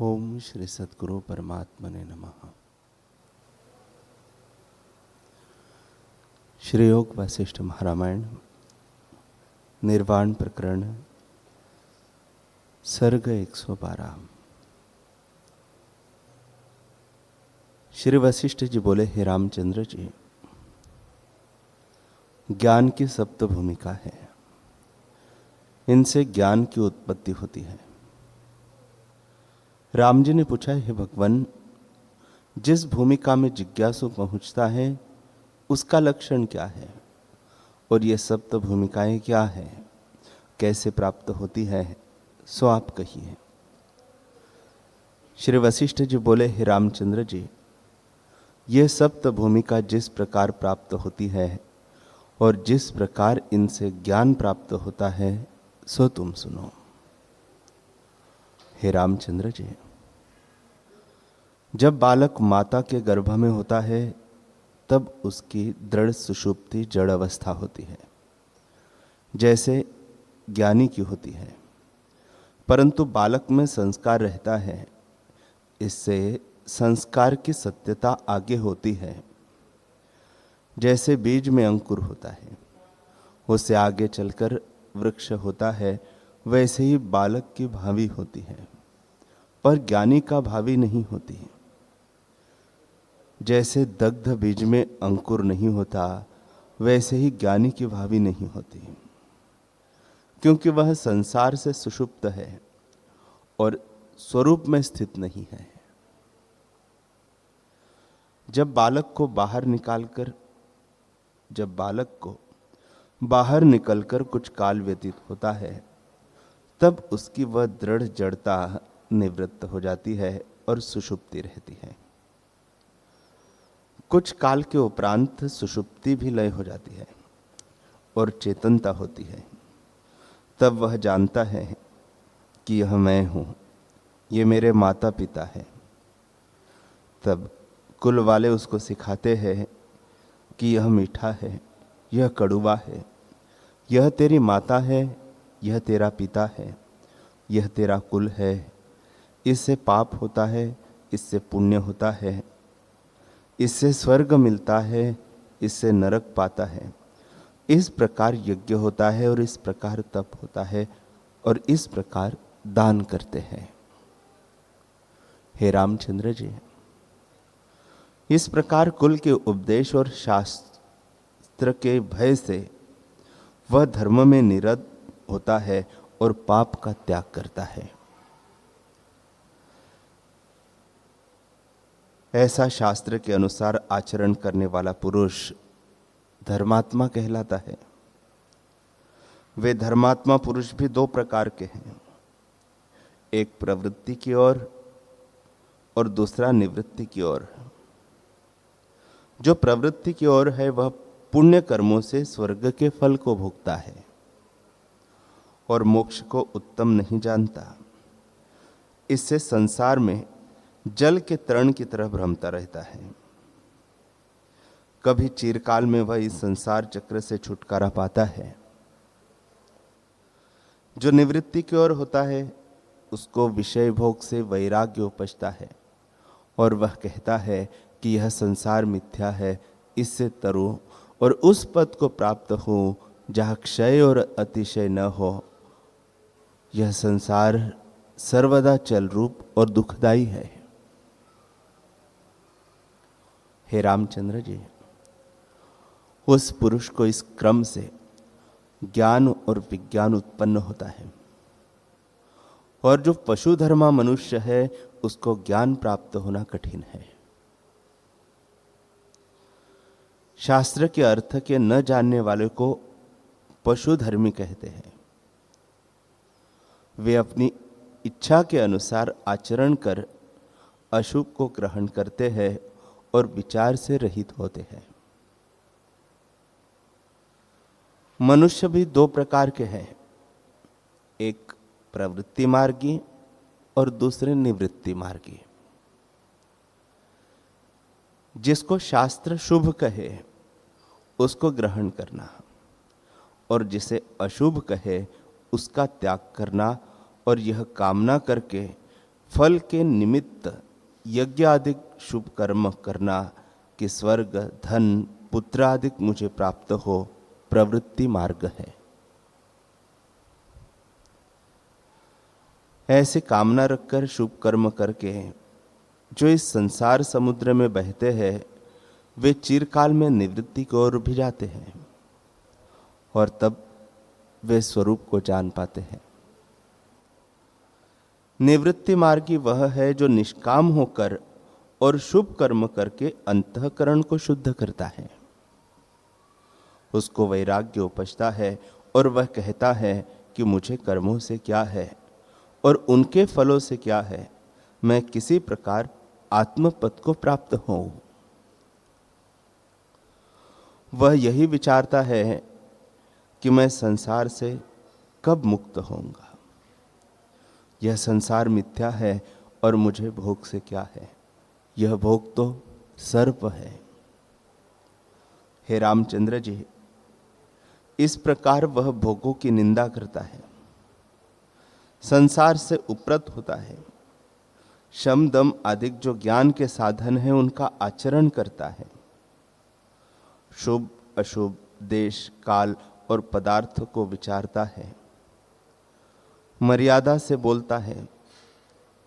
ओम श्री सद्गुरु परमात्मने नमः। श्री योग वशिष्ठ महारामायण निर्वाण प्रकरण सर्ग 112। श्री वशिष्ठ जी बोले, हे रामचंद्र जी, ज्ञान की सप्त भूमिका है। इनसे ज्ञान की उत्पत्ति होती है। राम जी ने पूछा, हे भगवान, जिस भूमिका में जिज्ञासु पहुंचता है उसका लक्षण क्या है, और ये सप्त भूमिकाएं क्या है, कैसे प्राप्त होती है, सो आप कहिए। श्री वशिष्ठ जी बोले, हे रामचंद्र जी, ये सप्त भूमिका जिस प्रकार प्राप्त होती है और जिस प्रकार इनसे ज्ञान प्राप्त होता है, सो तुम सुनो। हे रामचंद्र जी, जब बालक माता के गर्भ में होता है तब उसकी दृढ़ सुषुप्ति जड़ अवस्था होती है, जैसे ज्ञानी की होती है। परंतु बालक में संस्कार रहता है, इससे संस्कार की सत्यता आगे होती है। जैसे बीज में अंकुर होता है, उससे आगे चलकर वृक्ष होता है, वैसे ही बालक की भावी होती है, पर ज्ञानी का भावी नहीं होती। जैसे दग्ध बीज में अंकुर नहीं होता, वैसे ही ज्ञानी की भावी नहीं होती, क्योंकि वह संसार से सुषुप्त है और स्वरूप में स्थित नहीं है। जब बालक को बाहर निकलकर कुछ काल व्यतीत होता है, तब उसकी वह दृढ़ जड़ता निवृत्त हो जाती है और सुषुप्ति रहती है। कुछ काल के उपरांत सुषुप्ति भी लय हो जाती है और चेतनता होती है। तब वह जानता है कि यह मैं हूं, ये मेरे माता पिता है। तब कुल वाले उसको सिखाते हैं कि यह मीठा है, यह कड़वा है, यह तेरी माता है, यह तेरा पिता है, यह तेरा कुल है, इससे पाप होता है, इससे पुण्य होता है, इससे स्वर्ग मिलता है, इससे नरक पाता है। इस प्रकार यज्ञ होता है और इस प्रकार तप होता है और इस प्रकार दान करते हैं। हे रामचंद्र जी, इस प्रकार कुल के उपदेश और शास्त्र के भय से वह धर्म में निरत होता है और पाप का त्याग करता है। ऐसा शास्त्र के अनुसार आचरण करने वाला पुरुष धर्मात्मा कहलाता है। वे धर्मात्मा पुरुष भी दो प्रकार के हैं, एक प्रवृत्ति की ओर और दूसरा निवृत्ति की ओर। जो प्रवृत्ति की ओर है वह पुण्य कर्मों से स्वर्ग के फल को भोगता है और मोक्ष को उत्तम नहीं जानता। इससे संसार में जल के तरण की तरह भ्रमता रहता है। कभी चिरकाल में वह इस संसार चक्र से छुटकारा पाता है। जो निवृत्ति की ओर होता है उसको विषय भोग से वैराग्य उपजता है और वह कहता है कि यह संसार मिथ्या है, इससे तरूं और उस पद को प्राप्त हो जहां क्षय और अतिशय न हो। यह संसार सर्वदा चल रूप और दुखदाई है। हे रामचंद्र जी, उस पुरुष को इस क्रम से ज्ञान और विज्ञान उत्पन्न होता है, और जो पशुधर्मा मनुष्य है उसको ज्ञान प्राप्त होना कठिन है। शास्त्र के अर्थ के न जानने वाले को पशुधर्मी कहते हैं। वे अपनी इच्छा के अनुसार आचरण कर अशुभ को ग्रहण करते हैं और विचार से रहित होते हैं। मनुष्य भी दो प्रकार के हैं, एक प्रवृत्ति मार्गी और दूसरे निवृत्ति मार्गी। जिसको शास्त्र शुभ कहे उसको ग्रहण करना और जिसे अशुभ कहे उसका त्याग करना, और यह कामना करके फल के निमित्त यज्ञ आदि शुभ कर्म करना कि स्वर्ग, धन, पुत्र आदि मुझे प्राप्त हो, प्रवृत्ति मार्ग है। ऐसे कामना रखकर शुभ कर्म करके जो इस संसार समुद्र में बहते हैं, वे चिरकाल में निवृत्ति की ओर भी जाते हैं और तब वे स्वरूप को जान पाते हैं। निवृत्ति मार्गी वह है जो निष्काम होकर और शुभ कर्म करके अंतःकरण को शुद्ध करता है। उसको वैराग्य उपजता है और वह कहता है कि मुझे कर्मों से क्या है और उनके फलों से क्या है, मैं किसी प्रकार आत्मपद को प्राप्त हूं। वह यही विचारता है कि मैं संसार से कब मुक्त होऊंगा, यह संसार मिथ्या है और मुझे भोग से क्या है, यह भोग तो सर्प है। हे रामचंद्र जी, इस प्रकार वह भोगों की निंदा करता है, संसार से उपरत होता है, शम दम आदि जो ज्ञान के साधन है उनका आचरण करता है, शुभ अशुभ, देश काल और पदार्थ को विचारता है, मर्यादा से बोलता है,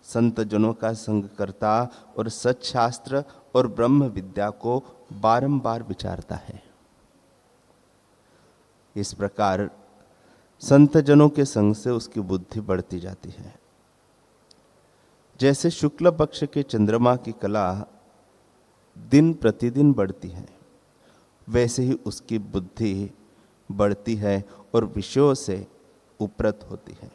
संत जनों का संग करता और सच्शास्त्र और ब्रह्म विद्या को बारंबार विचारता है। इस प्रकार संत जनों के संग से उसकी बुद्धि बढ़ती जाती है। जैसे शुक्ल पक्ष के चंद्रमा की कला दिन प्रतिदिन बढ़ती है, वैसे ही उसकी बुद्धि बढ़ती है और विषयों से उपरत होती है।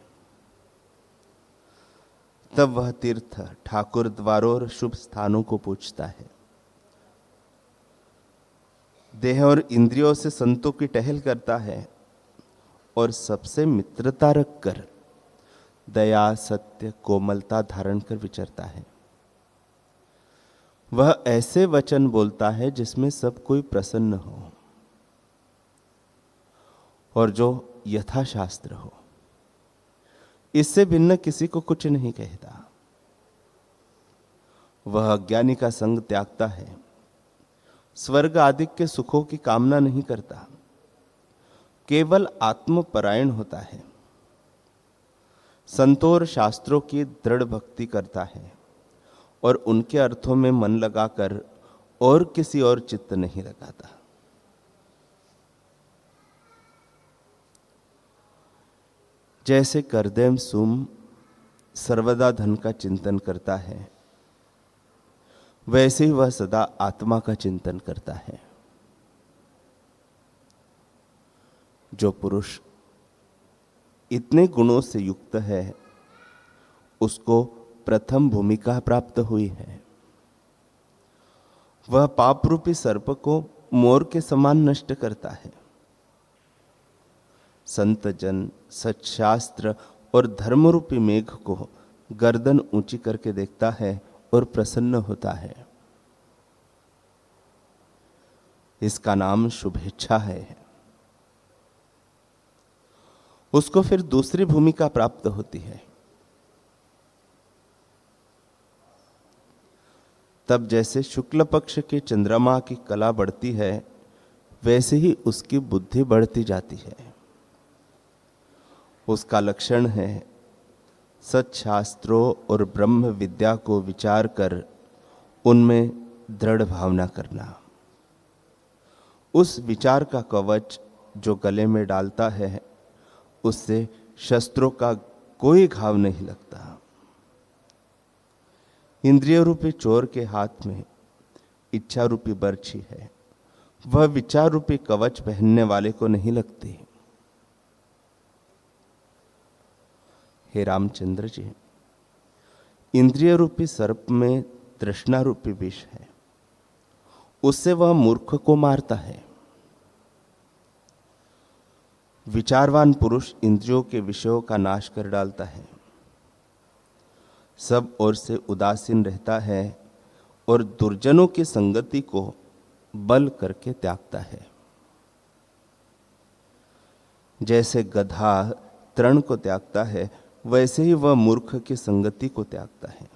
तब वह तीर्थ, ठाकुर द्वारों और शुभ स्थानों को पूछता है, देह और इंद्रियों से संतों की टहल करता है और सबसे मित्रता रखकर दया, सत्य, कोमलता धारण कर विचरता है। वह ऐसे वचन बोलता है जिसमें सब कोई प्रसन्न हो और जो यथाशास्त्र हो, इससे भिन्न किसी को कुछ नहीं कहता। वह अज्ञानी का संग त्यागता है, स्वर्ग आदि के सुखों की कामना नहीं करता, केवल आत्मपरायण होता है, संतों और शास्त्रों की दृढ़ भक्ति करता है और उनके अर्थों में मन लगाकर और किसी और चित्त नहीं लगाता। जैसे करदेम सुम सर्वदा धन का चिंतन करता है, वैसे ही वह सदा आत्मा का चिंतन करता है। जो पुरुष इतने गुणों से युक्त है, उसको प्रथम भूमिका प्राप्त हुई है। वह पाप रूपी सर्प को मोर के समान नष्ट करता है। संत जन सच्शास्त्र और धर्म रूपी मेघ को गर्दन ऊंची करके देखता है और प्रसन्न होता है। इसका नाम शुभेच्छा है। उसको फिर दूसरी भूमिका प्राप्त होती है। तब जैसे शुक्ल पक्ष के चंद्रमा की कला बढ़ती है, वैसे ही उसकी बुद्धि बढ़ती जाती है। उसका लक्षण है सच्शास्त्रों और ब्रह्म विद्या को विचार कर उनमें दृढ़ भावना करना। उस विचार का कवच जो गले में डालता है, उससे शस्त्रों का कोई घाव नहीं लगता। इंद्रिय रूपी चोर के हाथ में इच्छा रूपी बर्छी है, वह विचार रूपी कवच पहनने वाले को नहीं लगती। हे रामचंद्र जी, इंद्रिय रूपी सर्प में तृष्णा रूपी विष है, उससे वह मूर्ख को मारता है। विचारवान पुरुष इंद्रियों के विषयों का नाश कर डालता है, सब ओर से उदासीन रहता है और दुर्जनों की संगति को बल करके त्यागता है। जैसे गधा तृण को त्यागता है, वैसे ही वह मूर्ख की संगति को त्यागता है।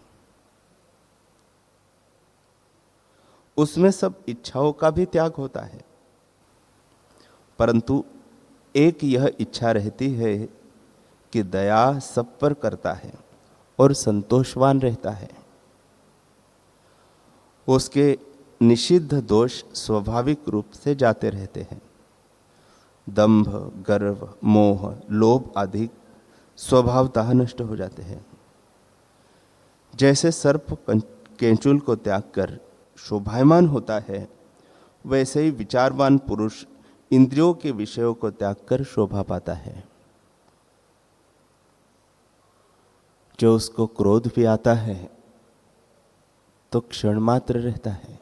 उसमें सब इच्छाओं का भी त्याग होता है, परंतु एक यह इच्छा रहती है कि दया सब पर करता है और संतोषवान रहता है। उसके निषिद्ध दोष स्वाभाविक रूप से जाते रहते हैं। दंभ, गर्व, मोह, लोभ आदि स्वभावतः नष्ट हो जाते हैं। जैसे सर्प केंचुल को त्याग कर शोभायमान होता है, वैसे ही विचारवान पुरुष इंद्रियों के विषयों को त्याग कर शोभा पाता है। जो उसको क्रोध भी आता है तो क्षण मात्र रहता है,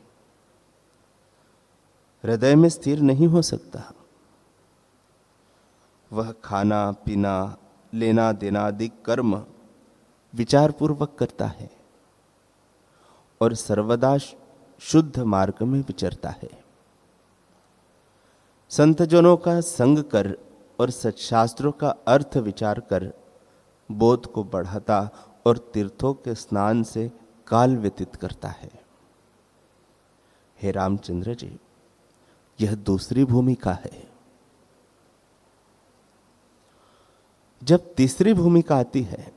हृदय में स्थिर नहीं हो सकता। वह खाना पीना, लेना देना आदि कर्म विचार पूर्वक करता है और सर्वदा शुद्ध मार्ग में विचरता है। संतजनों का संग कर और सत्शास्त्रों का अर्थ विचार कर बोध को बढ़ाता और तीर्थों के स्नान से काल व्यतीत करता है। हे रामचंद्र जी, यह दूसरी भूमिका है। जब तीसरी भूमिका आती है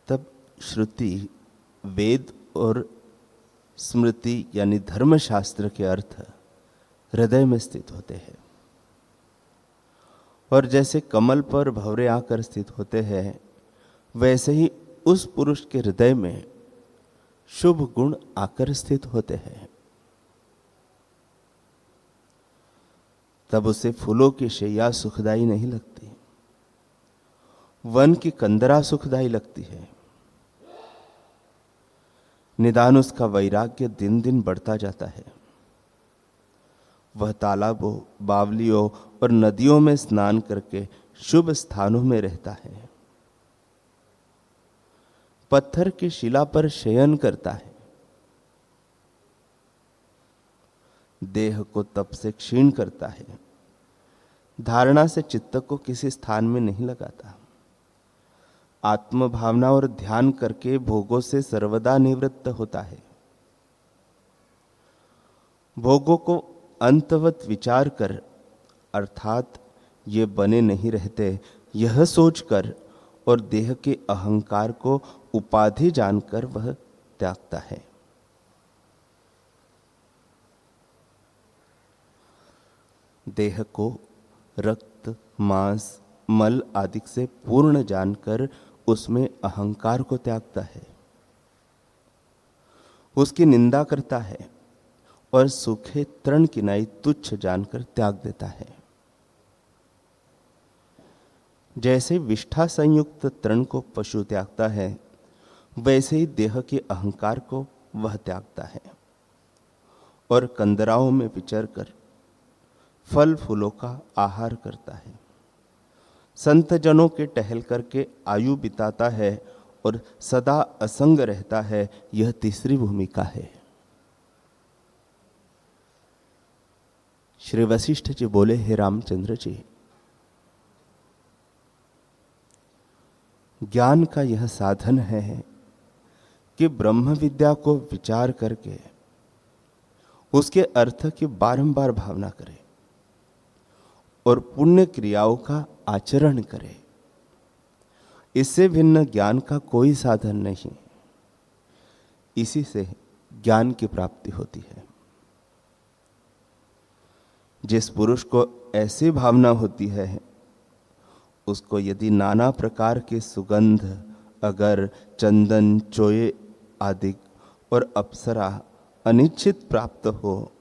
तब श्रुति, वेद और स्मृति यानी धर्मशास्त्र के अर्थ हृदय में स्थित होते हैं। और जैसे कमल पर भंवरे आकर स्थित होते हैं, वैसे ही उस पुरुष के हृदय में शुभ गुण आकर स्थित होते हैं। तब उसे फूलों की शैया सुखदाई नहीं लगती, वन की कंदरा सुखदाई लगती है। निदान उसका वैराग्य दिन दिन बढ़ता जाता है। वह तालाबों, बावलियों और नदियों में स्नान करके शुभ स्थानों में रहता है। पत्थर की शिला पर शयन करता है। देह को तप से क्षीण करता है। धारणा से चित्त को किसी स्थान में नहीं लगाता। आत्म भावना और ध्यान करके भोगों से सर्वदा निवृत्त होता है। भोगों को अंतवत विचार कर, अर्थात ये बने नहीं रहते, यह सोचकर और देह के अहंकार को उपाधि जानकर वह त्यागता है। देह को रक्त, मांस, मल आदि से पूर्ण जानकर उसमें अहंकार को त्यागता है, उसकी निंदा करता है और सूखे तृण किनाई तुच्छ जानकर त्याग देता है। जैसे विष्ठा संयुक्त तृण को पशु त्यागता है, वैसे ही देह के अहंकार को वह त्यागता है और कंदराओं में विचर कर फल फूलों का आहार करता है। संत जनों के टहल करके आयु बिताता है और सदा असंग रहता है। यह तीसरी भूमिका है। श्री वशिष्ठ जी बोले, हे रामचंद्र जी, ज्ञान का यह साधन है कि ब्रह्म विद्या को विचार करके उसके अर्थ की बारंबार भावना करे और पुण्य क्रियाओं का आचरण करे। इससे भिन्न ज्ञान का कोई साधन नहीं। इसी से ज्ञान की प्राप्ति होती है। जिस पुरुष को ऐसी भावना होती है, उसको यदि नाना प्रकार के सुगंध, अगर, चंदन, चोये आदि और अप्सरा अनिश्चित प्राप्त हो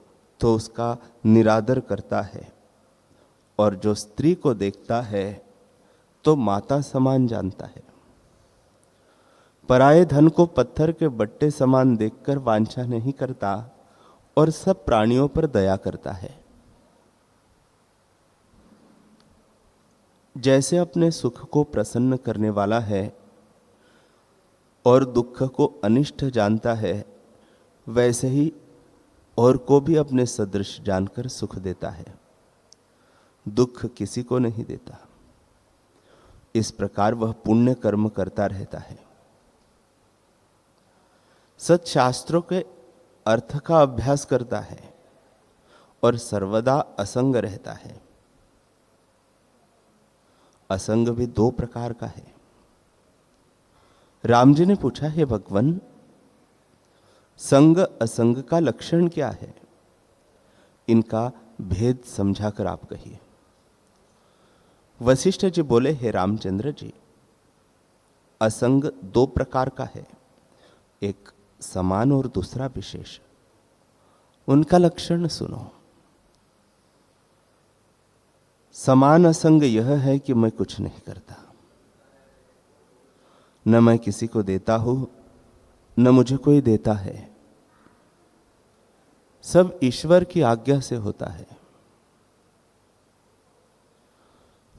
तो उसका निरादर करता है, और जो स्त्री को देखता है तो माता समान जानता है। पराये धन को पत्थर के बट्टे समान देखकर वांछा नहीं करता और सब प्राणियों पर दया करता है। जैसे अपने सुख को प्रसन्न करने वाला है और दुख को अनिष्ट जानता है, वैसे ही और को भी अपने सदृश जानकर सुख देता है। दुख किसी को नहीं देता। इस प्रकार वह पुण्य कर्म करता रहता है। सत्शास्त्रों के अर्थ का अभ्यास करता है और सर्वदा असंग रहता है। असंग भी दो प्रकार का है। राम जी ने पूछा, हे भगवान, संग असंग का लक्षण क्या है? इनका भेद समझाकर आप कहिए। वशिष्ठ जी बोले, हे रामचंद्र जी, असंग दो प्रकार का है, एक समान और दूसरा विशेष। उनका लक्षण सुनो। समान असंग यह है कि मैं कुछ नहीं करता, न मैं किसी को देता हूं, न मुझे कोई देता है। सब ईश्वर की आज्ञा से होता है।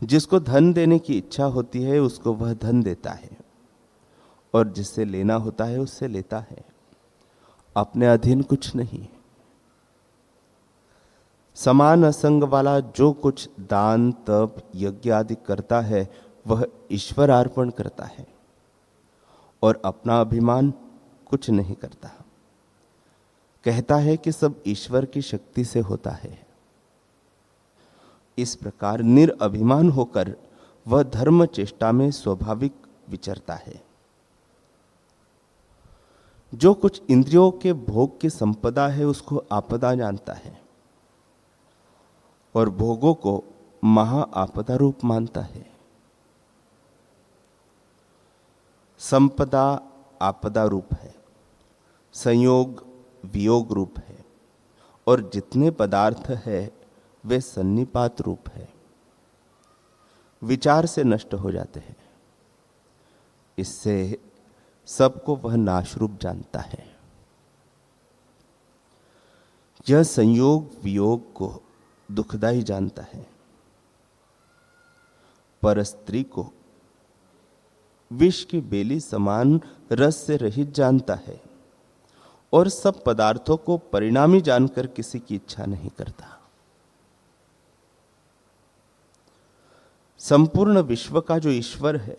जिसको धन देने की इच्छा होती है उसको वह धन देता है, और जिससे लेना होता है उससे लेता है। अपने अधीन कुछ नहीं। समान असंग वाला जो कुछ दान तप यज्ञ आदि करता है वह ईश्वर अर्पण करता है, और अपना अभिमान कुछ नहीं करता। कहता है कि सब ईश्वर की शक्ति से होता है। इस प्रकार निरअभिमान होकर वह धर्म चेष्टा में स्वाभाविक विचरता है। जो कुछ इंद्रियों के भोग की संपदा है उसको आपदा जानता है, और भोगों को महा आपदा रूप मानता है। संपदा आपदा रूप है, संयोग वियोग रूप है, और जितने पदार्थ है वे सन्निपात रूप है, विचार से नष्ट हो जाते हैं। इससे सबको वह नाशरूप जानता है। यह संयोग वियोग को दुखदाई जानता है। पर स्त्री को विष की बेली समान रस से रहित जानता है, और सब पदार्थों को परिणामी जानकर किसी की इच्छा नहीं करता। संपूर्ण विश्व का जो ईश्वर है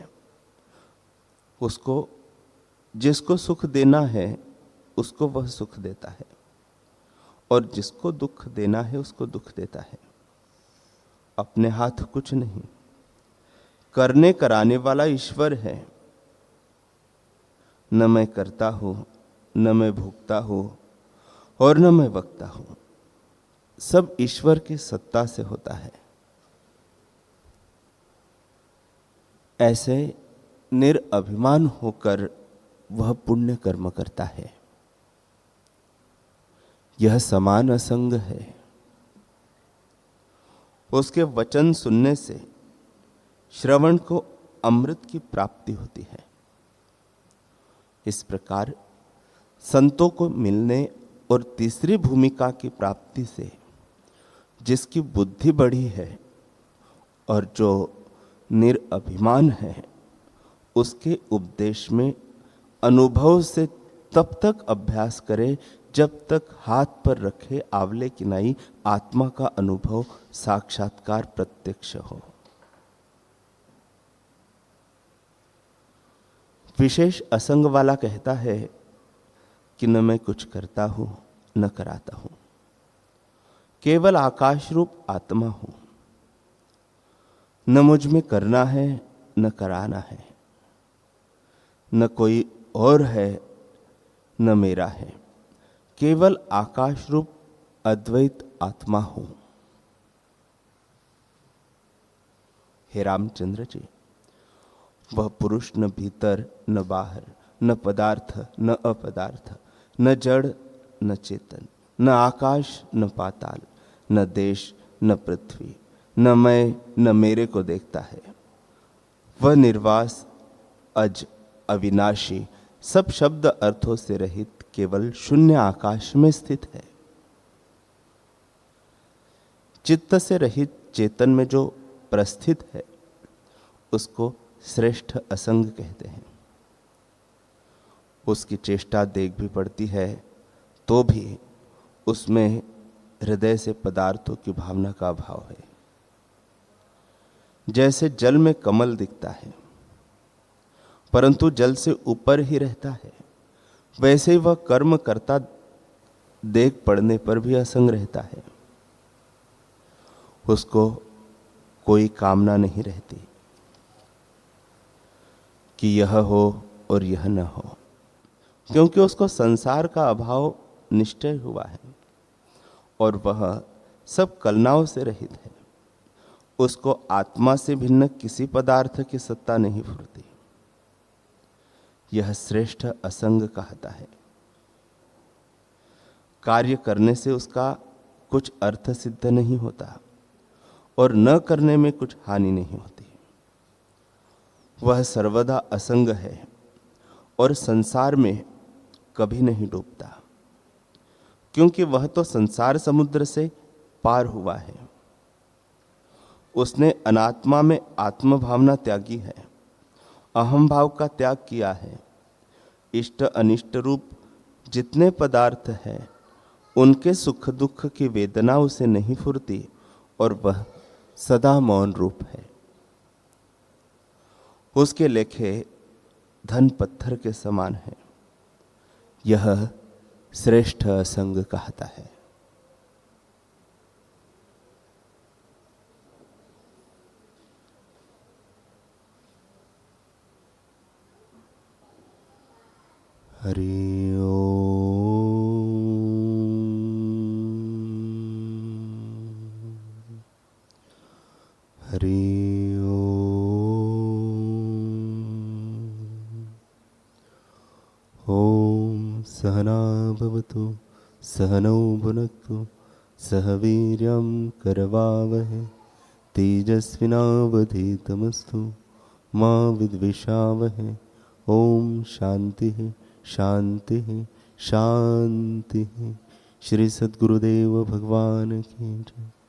उसको, जिसको सुख देना है उसको वह सुख देता है, और जिसको दुख देना है उसको दुख देता है। अपने हाथ कुछ नहीं। करने कराने वाला ईश्वर है। न मैं करता हूं, न मैं भोगता हूं, और न मैं बकता हूं। सब ईश्वर की सत्ता से होता है। ऐसे निरअभिमान होकर वह पुण्य कर्म करता है। यह समान असंग है। उसके वचन सुनने से श्रवण को अमृत की प्राप्ति होती है। इस प्रकार संतों को मिलने और तीसरी भूमिका की प्राप्ति से जिसकी बुद्धि बढ़ी है और जो निरअभिमान है, उसके उपदेश में अनुभव से तब तक अभ्यास करे जब तक हाथ पर रखे आंवले की नाई आत्मा का अनुभव साक्षात्कार प्रत्यक्ष हो। विशेष असंग वाला कहता है कि न मैं कुछ करता हूं न कराता हूं, केवल आकाश रूप आत्मा हूं। न मुझ में करना है न कराना है, न कोई और है न मेरा है, केवल आकाश रूप अद्वैत आत्मा हूं। हे रामचंद्र जी, वह पुरुष न भीतर न बाहर, न पदार्थ न अपदार्थ, न जड़ न चेतन, न आकाश न पाताल, न देश न पृथ्वी, न मैं न मेरे को देखता है। वह निर्वास, अज, अविनाशी, सब शब्द अर्थों से रहित केवल शून्य आकाश में स्थित है। चित्त से रहित चेतन में जो प्रस्थित है उसको श्रेष्ठ असंग कहते हैं। उसकी चेष्टा देख भी पड़ती है तो भी उसमें हृदय से पदार्थों की भावना का अभाव है। जैसे जल में कमल दिखता है परंतु जल से ऊपर ही रहता है, वैसे ही वह कर्म करता देख पड़ने पर भी असंग रहता है। उसको कोई कामना नहीं रहती कि यह हो और यह न हो, क्योंकि उसको संसार का अभाव निश्चय हुआ है और वह सब कलनाओं से रहित है। उसको आत्मा से भिन्न किसी पदार्थ की सत्ता नहीं फुरती। यह श्रेष्ठ असंग कहता है। कार्य करने से उसका कुछ अर्थ सिद्ध नहीं होता और न करने में कुछ हानि नहीं होती। वह सर्वदा असंग है और संसार में कभी नहीं डूबता, क्योंकि वह तो संसार समुद्र से पार हुआ है। उसने अनात्मा में आत्म भावना त्यागी है, अहम भाव का त्याग किया है। इष्ट अनिष्ट रूप जितने पदार्थ हैं उनके सुख दुख की वेदना उसे नहीं फुरती और वह सदा मौन रूप है। उसके लेखे धन पत्थर के समान है। यह श्रेष्ठ असंग कहता है। हरि ओम। हरि ओम। सहना भवतु सहनौ भुनक्तु सह वीर्यं करवावहै तेजस्विनावधीतमस्तु मा विद्विषावहै। ओम शांति शांति शांति। श्री सद्गुरुदेव भगवान की जय।